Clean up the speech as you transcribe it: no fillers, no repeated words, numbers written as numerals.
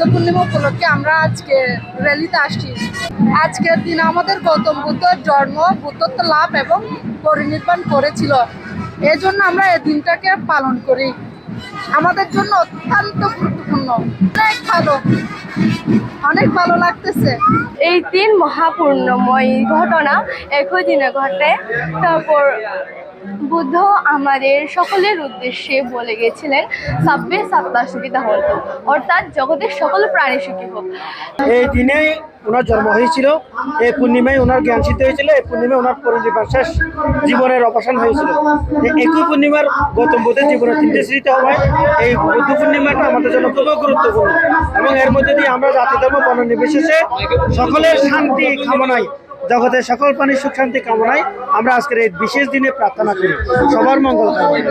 বুদ্ধ পূর্ণিমা উপলক্ষে আমরা আজকে র্যালিতে আসছি। আজকের দিন আমাদের গৌতম বুদ্ধর জন্ম, বুদ্ধত্ব লাভ এবং পরিনির্বাণ করেছিল। এজন্য আমরা এই দিনটাকে পালন করি। আমাদের জন্য অত্যন্ত গুরুত্বপূর্ণ। অনেক ভালো লাগতেছে। এই তিন মহাপূর্ণময় ঘটনা একই দিনে ঘটে। তারপর বুদ্ধ আমাদের সকলের উদ্দেশ্যে বলে গেছিলেন সাব্বে সাত্তা সুবিধা হতো, অর্থাৎ জগতের সকল প্রাণী সুখী হোক। এই দিনেই ওনার জন্ম হয়েছিল, এই পূর্ণিমায় ওনার জ্ঞান সিদ্ধ হয়েছিল, এই পূর্ণিমায় ওনার পরিনির্বাণ শেষ, জীবনের অবসান হয়েছিল। একই পূর্ণিমার গৌতম বুদ্ধের জীবনের তিনটে স্মৃতি হওয়ায় এই বুদ্ধ পূর্ণিমাটা আমাদের জন্য খুবই গুরুত্বপূর্ণ এবং এর মধ্যে দিয়ে আমরা জাতি ধর্ম বর্ণ নির্বিশেষে সকলের শান্তি কামনায়, জগতের সকল প্রাণীর সুখ শান্তি কামনায় আমরা আজকের এই বিশেষ দিনে প্রার্থনা করি সবার মঙ্গল কামনায়।